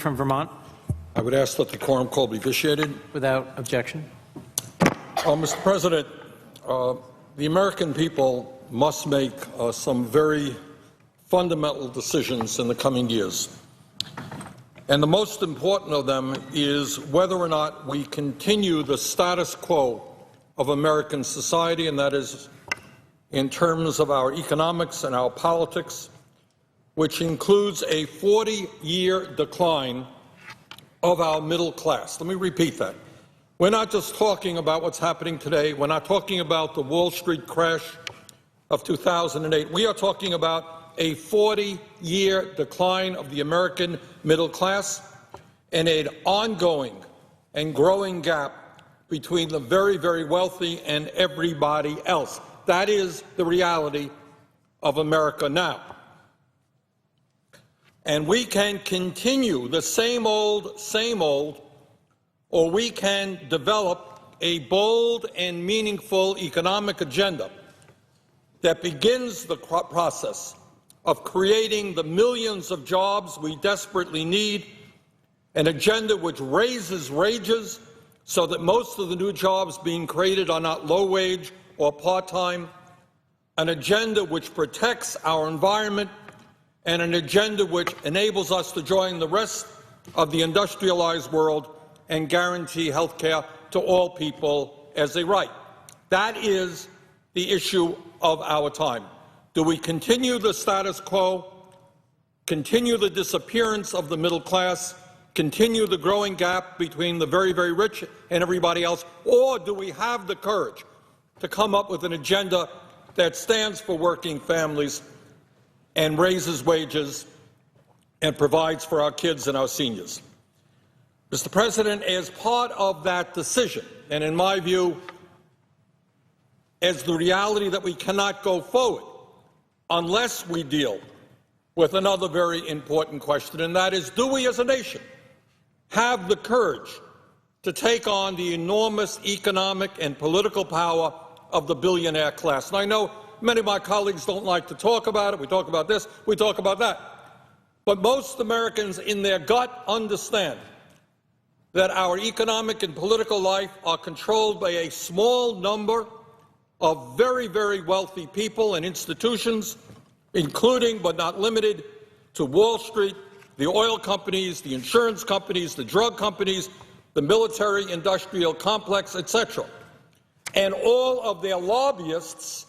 from Vermont. I would ask that the quorum call be vitiated. Without objection. Mr. President, the American people must make some very fundamental decisions in the coming years. And the most important of them is whether or not we continue the status quo of American society, and that is in terms of our economics and our politics, which includes a 40-year decline of our middle class. Let me repeat that. We're not just talking about what's happening today. We're not talking about the Wall Street crash of 2008. We are talking about a 40-year decline of the American middle class and an ongoing and growing gap between the very, very wealthy and everybody else. That is the reality of America now. And we can continue the same old, or we can develop a bold and meaningful economic agenda that begins the process of creating the millions of jobs we desperately need, an agenda which raises wages so that most of the new jobs being created are not low-wage or part-time, an agenda which protects our environment, and an agenda which enables us to join the rest of the industrialized world and guarantee health care to all people as a right. That is the issue of our time. Do we continue the status quo, continue the disappearance of the middle class, continue the growing gap between the very, very rich and everybody else, or do we have the courage to come up with an agenda that stands for working families and raises wages and provides for our kids and our seniors? Mr. President, as part of that decision, and in my view, as the reality that we cannot go forward unless we deal with another very important question, and that is, do we as a nation have the courage to take on the enormous economic and political power of the billionaire class? And I know many of my colleagues don't like to talk about it. We talk about this, we talk about that. But most Americans in their gut understand that our economic and political life are controlled by a small number of very, very wealthy people and institutions, including but not limited to Wall Street, the oil companies, the insurance companies, the drug companies, the military-industrial complex, etc. And all of their lobbyists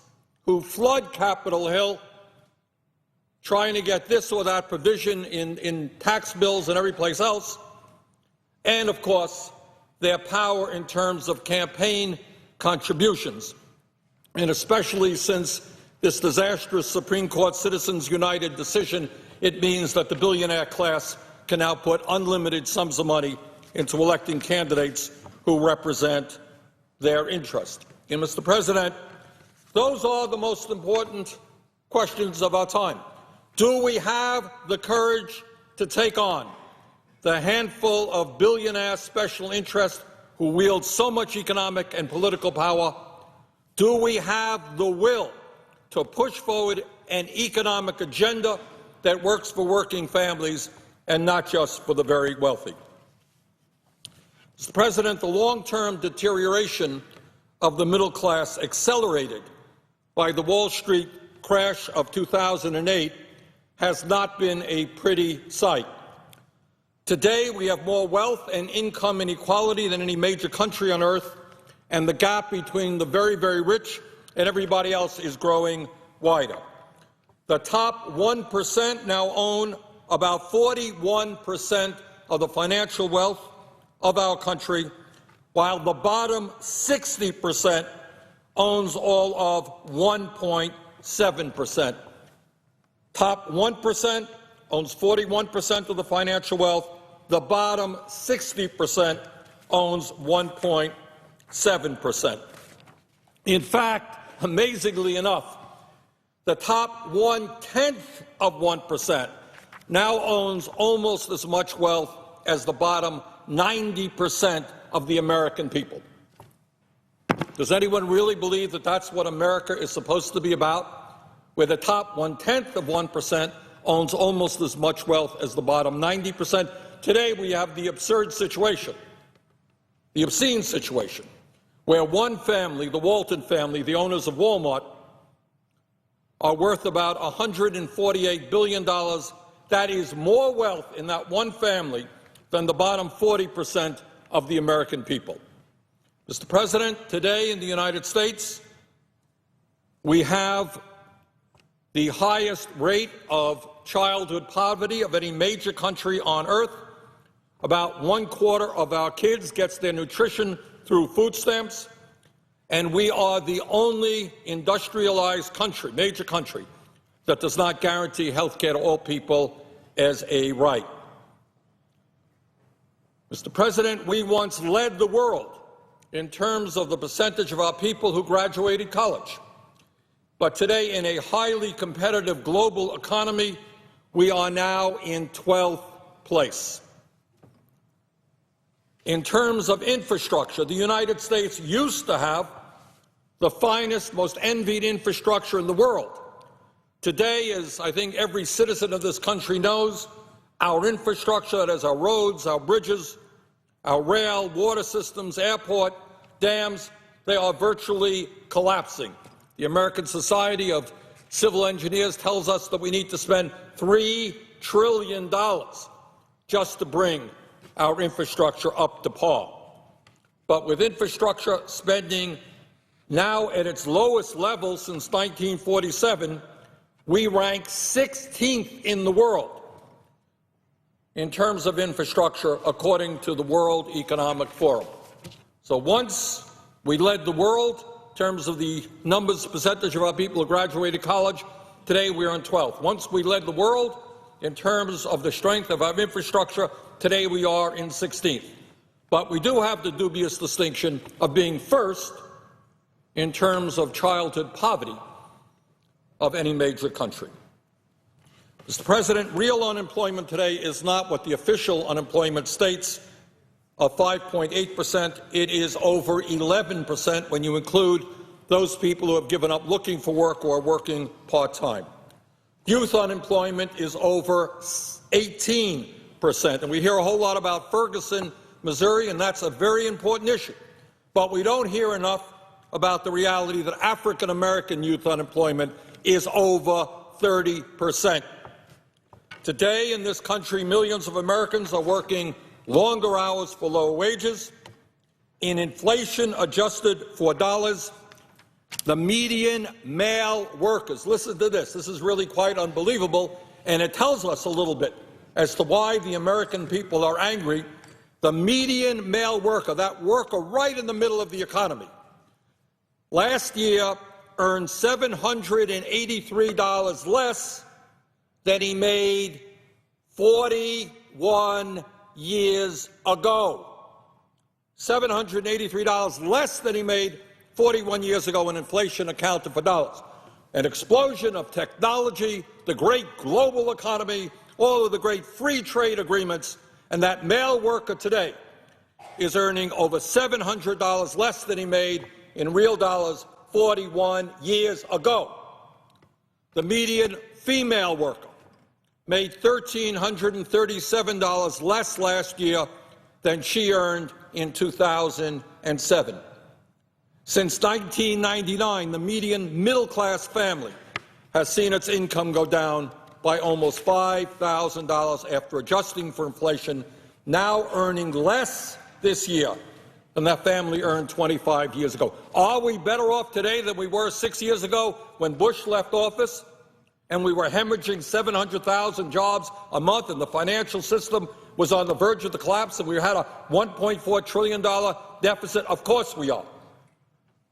who flood Capitol Hill trying to get this or that provision in tax bills and every place else, and, of course, their power in terms of campaign contributions. And especially since this disastrous Supreme Court Citizens United decision, it means that the billionaire class can now put unlimited sums of money into electing candidates who represent their interest. And, Mr. President, those are the most important questions of our time. Do we have the courage to take on the handful of billionaire special interests who wield so much economic and political power? Do we have the will to push forward an economic agenda that works for working families and not just for the very wealthy? Mr. President, the long-term deterioration of the middle class accelerated by the Wall Street crash of 2008 has not been a pretty sight. Today, we have more wealth and income inequality than any major country on earth, and the gap between the very, very rich and everybody else is growing wider. The top 1% now own about 41% of the financial wealth of our country, while the bottom 60% owns all of 1.7%. Top 1% owns 41% of the financial wealth. The bottom 60% owns 1.7%. In fact, amazingly enough, the top 1/10 of 1% now owns almost as much wealth as the bottom 90% of the American people. Does anyone really believe that that's what America is supposed to be about, where the top 1/10 of 1% owns almost as much wealth as the bottom 90%? today we have the absurd situation, the obscene situation, where one family, the Walton family, the owners of Walmart, are worth about $148 billion. That is more wealth in that one family than the bottom 40% of the American people. Mr. President, today in the United States, we have the highest rate of childhood poverty of any major country on earth. About 1/4 of our kids gets their nutrition through food stamps, and we are the only industrialized country, major country, that does not guarantee health care to all people as a right. Mr. President, we once led the world in terms of the percentage of our people who graduated college. But today, in a highly competitive global economy, we are now in 12th place. In terms of infrastructure, the United States used to have the finest, most envied infrastructure in the world. Today, as I think every citizen of this country knows, our infrastructure, that is our roads, our bridges, our rail, water systems, airport, dams, they are virtually collapsing. The American Society of Civil Engineers tells us that we need to spend $3 trillion just to bring our infrastructure up to par. But with infrastructure spending now at its lowest level since 1947, we rank 16th in the world in terms of infrastructure, according to the World Economic Forum. So once we led the world in terms of the numbers, percentage of our people who graduated college, today we are in 12th. Once we led the world in terms of the strength of our infrastructure, today we are in 16th. But we do have the dubious distinction of being first in terms of childhood poverty of any major country. Mr. President, real unemployment today is not what the official unemployment states of 5.8%. It is over 11% when you include those people who have given up looking for work or are working part-time. Youth unemployment is over 18%. And we hear a whole lot about Ferguson, Missouri, and that's a very important issue. But we don't hear enough about the reality that African-American youth unemployment is over 30%. Today in this country, millions of Americans are working longer hours for lower wages. In inflation adjusted for dollars, the median male workers, listen to this, this is really quite unbelievable, and it tells us a little bit as to why the American people are angry. The median male worker, that worker right in the middle of the economy, last year earned $783 less than he made 41 years ago. $783 less than he made 41 years ago when inflation accounted for dollars. An explosion of technology, the great global economy, all of the great free trade agreements, and that male worker today is earning over $700 less than he made in real dollars 41 years ago. The median female worker made $1,337 less last year than she earned in 2007. Since 1999, the median middle-class family has seen its income go down by almost $5,000 after adjusting for inflation, now earning less this year than that family earned 25 years ago. Are we better off today than we were 6 years ago when Bush left office and we were hemorrhaging 700,000 jobs a month and the financial system was on the verge of the collapse and we had a $1.4 trillion deficit? Of course we are.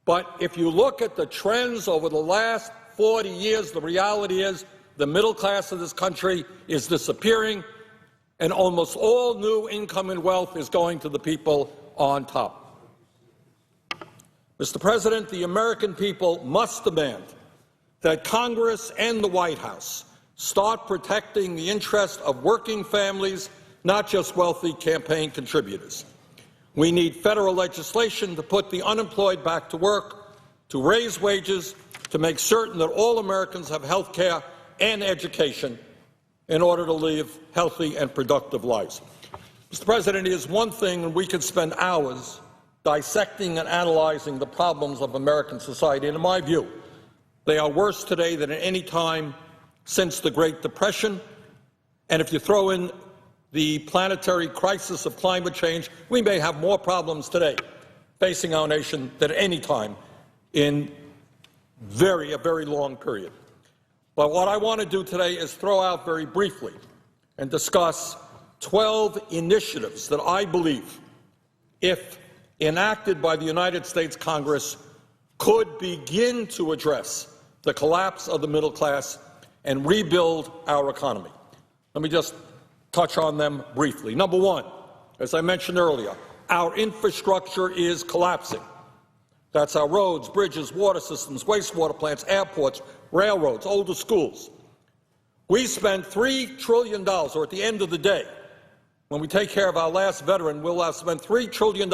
But if you look at the trends over the last 40 years, the reality is the middle class of this country is disappearing, and almost all new income and wealth is going to the people on top. Mr. President, the American people must demand that Congress and the White House start protecting the interest of working families, not just wealthy campaign contributors. We need federal legislation to put the unemployed back to work, to raise wages, to make certain that all Americans have health care and education in order to live healthy and productive lives. Mr. President, it is one thing, and we could spend hours dissecting and analyzing the problems of American society, and in my view, they are worse today than at any time since the Great Depression. And if you throw in the planetary crisis of climate change, we may have more problems today facing our nation than at any time in a very long period. But what I want to do today is throw out very briefly and discuss 12 initiatives that I believe, if enacted by the United States Congress, could begin to address the collapse of the middle class and rebuild our economy. Let me just touch on them briefly. Number one, as I mentioned earlier, our infrastructure is collapsing. That's our roads, bridges, water systems, wastewater plants, airports, railroads, older schools. We spend $3 trillion, or at the end of the day, when we take care of our last veteran, we'll have spent $3 trillion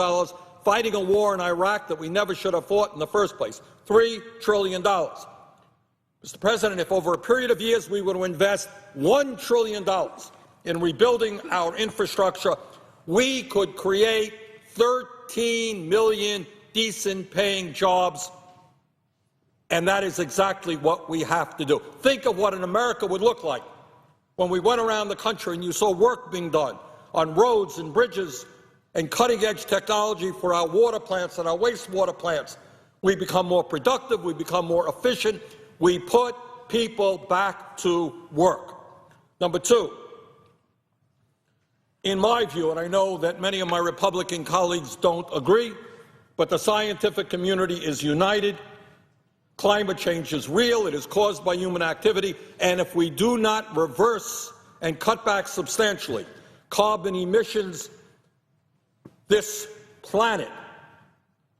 fighting a war in Iraq that we never should have fought in the first place. $3 trillion. Mr. President, if over a period of years we were to invest $1 trillion in rebuilding our infrastructure, we could create 13 million decent-paying jobs, and that is exactly what we have to do. Think of what an America would look like when we went around the country and you saw work being done on roads and bridges and cutting-edge technology for our water plants and our wastewater plants. We become more productive, we become more efficient, we put people back to work. Number two, in my view, and I know that many of my Republican colleagues don't agree, but the scientific community is united. Climate change is real, it is caused by human activity, and if we do not reverse and cut back substantially carbon emissions, this planet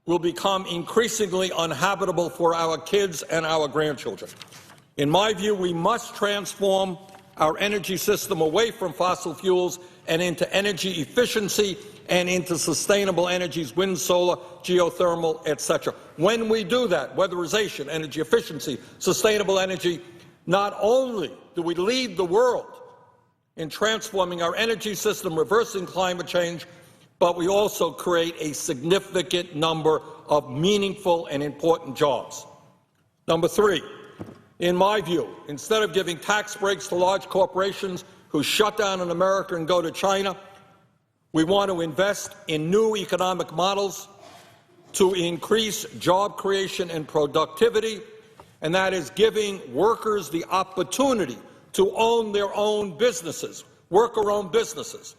will become increasingly uninhabitable for our kids and our grandchildren. In my view, we must transform our energy system away from fossil fuels and into energy efficiency and into sustainable energies, wind, solar, geothermal, etc. When we do that, weatherization, energy efficiency, sustainable energy, not only do we lead the world in transforming our energy system, reversing climate change, but we also create a significant number of meaningful and important jobs. Number three, in my view, instead of giving tax breaks to large corporations who shut down in America and go to China, we want to invest in new economic models to increase job creation and productivity, and that is giving workers the opportunity to own their own businesses, worker-owned businesses.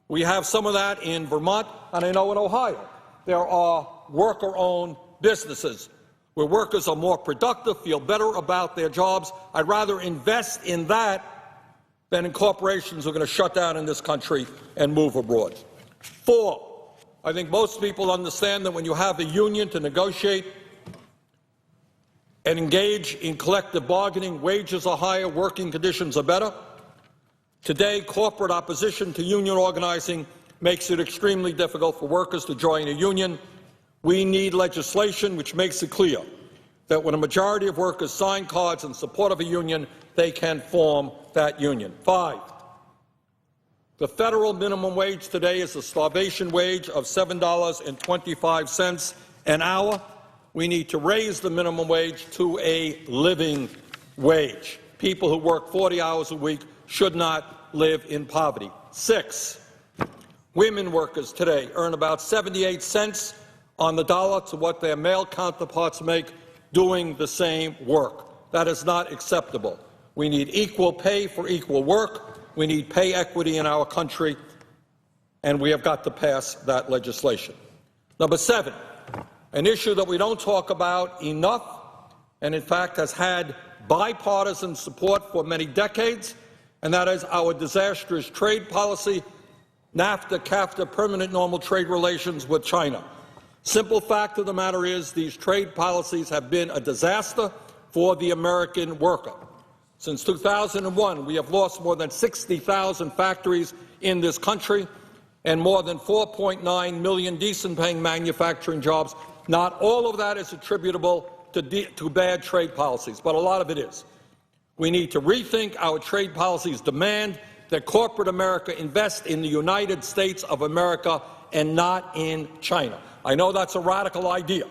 We have some of that in Vermont, and I know in Ohio there are worker-owned businesses where workers are more productive, feel better about their jobs. I'd rather invest in that than in corporations who are going to shut down in this country and move abroad. Four, I think most people understand that when you have a union to negotiate and engage in collective bargaining, wages are higher, working conditions are better. Today, corporate opposition to union organizing makes it extremely difficult for workers to join a union. We need legislation which makes it clear that when a majority of workers sign cards in support of a union, they can form that union. Five, the federal minimum wage today is a starvation wage of $7.25 an hour. We need to raise the minimum wage to a living wage. People who work 40 hours a week should not live in poverty. Six, women workers today earn about 78 cents on the dollar to what their male counterparts make doing the same work. That is not acceptable. We need equal pay for equal work. We need pay equity in our country, and we have got to pass that legislation. Number seven, an issue that we don't talk about enough, and in fact has had bipartisan support for many decades, and that is our disastrous trade policy, NAFTA, CAFTA, permanent normal trade relations with China. Simple fact of the matter is these trade policies have been a disaster for the American worker. Since 2001, we have lost more than 60,000 factories in this country and more than 4.9 million decent-paying manufacturing jobs. Not all of that is attributable to bad trade policies, but a lot of it is. We need to rethink our trade policies, demand that corporate America invest in the United States of America and not in China. I know that's a radical idea,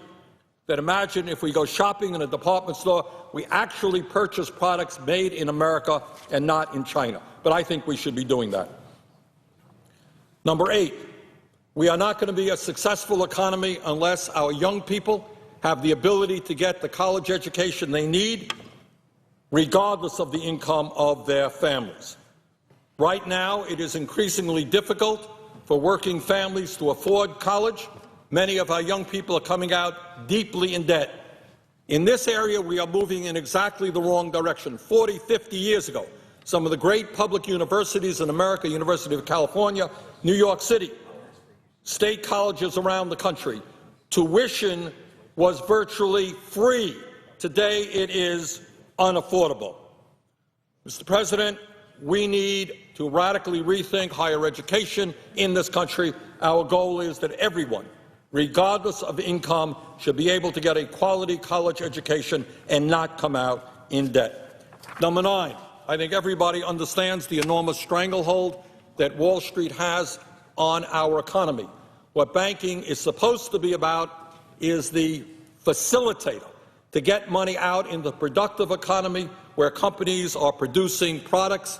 that imagine if we go shopping in a department store, we actually purchase products made in America and not in China. But I think we should be doing that. Number 8, we are not going to be a successful economy unless our young people have the ability to get the college education they need, regardless of the income of their families. Right now, it is increasingly difficult for working families to afford college. Many of our young people are coming out deeply in debt. In this area, we are moving in exactly the wrong direction. 40, 50 years ago, some of the great public universities in America, University of California, New York City, state colleges around the country, tuition was virtually free. Today, it is unaffordable. Mr. President, we need to radically rethink higher education in this country. Our goal is that everyone, regardless of income, should be able to get a quality college education and not come out in debt. Number 9, I think everybody understands the enormous stranglehold that Wall Street has on our economy. What banking is supposed to be about is the facilitator to get money out in the productive economy where companies are producing products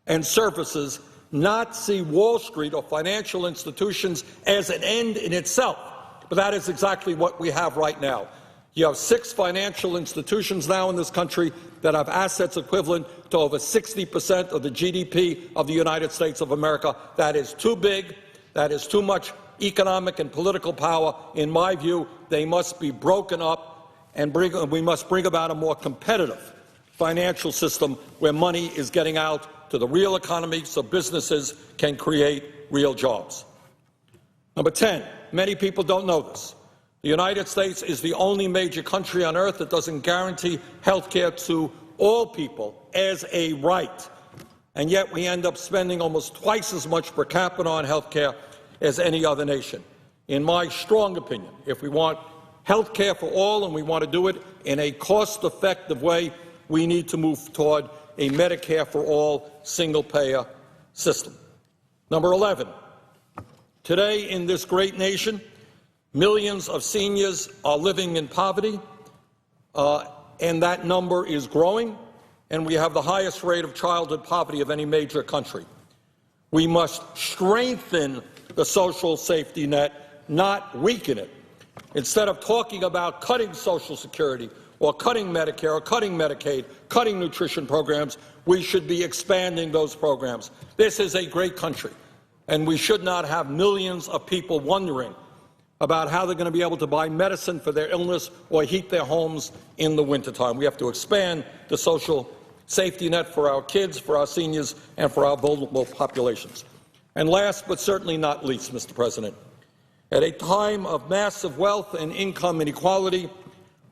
and services, not see Wall Street or financial institutions as an end in itself. But that is exactly what we have right now. You have 6 financial institutions now in this country that have assets equivalent to over 60% of the GDP of the United States of America. That is too big. That is too much economic and political power. In my view, they must be broken up, and we must bring about a more competitive financial system where money is getting out to the real economy so businesses can create real jobs. Number 10, many people don't know this. The United States is the only major country on earth that doesn't guarantee health care to all people as a right, and yet we end up spending almost twice as much per capita on health care as any other nation. In my strong opinion, if we want health care for all and we want to do it in a cost-effective way, we need to move toward a Medicare for all single-payer system. Number 11, today in this great nation, millions of seniors are living in poverty, and that number is growing, and we have the highest rate of childhood poverty of any major country. We must strengthen the social safety net, not weaken it. Instead of talking about cutting Social Security or cutting Medicare or cutting Medicaid, cutting nutrition programs, we should be expanding those programs. This is a great country, and we should not have millions of people wondering about how they're going to be able to buy medicine for their illness or heat their homes in the wintertime. We have to expand the social safety net for our kids, for our seniors, and for our vulnerable populations. And last but certainly not least, Mr. President, at a time of massive wealth and income inequality,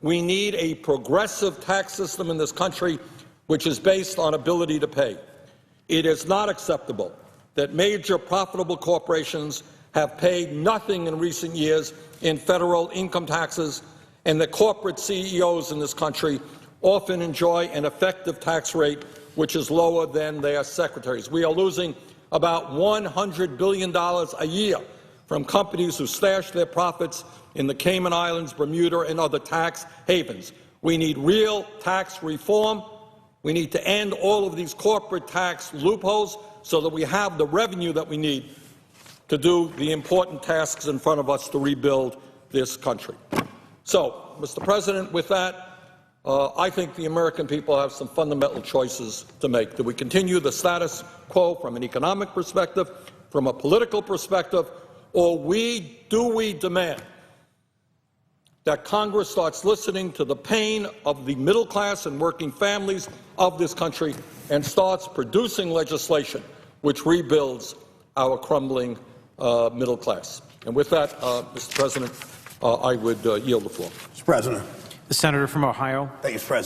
we need a progressive tax system in this country which is based on ability to pay. It is not acceptable that major profitable corporations have paid nothing in recent years in federal income taxes, and that corporate CEOs in this country often enjoy an effective tax rate which is lower than their secretaries. We are losing about $100 billion a year from companies who stash their profits in the Cayman Islands, Bermuda, and other tax havens. We need real tax reform. We need to end all of these corporate tax loopholes so that we have the revenue that we need to do the important tasks in front of us to rebuild this country. So, Mr. President, with that, I think the American people have some fundamental choices to make. Do we continue the status quo from an economic perspective, from a political perspective, or do we demand that Congress starts listening to the pain of the middle class and working families of this country and starts producing legislation which rebuilds our crumbling middle class? And with that, Mr. President, I would yield the floor. Mr. President. The senator from Ohio. Thank you, Mr. President.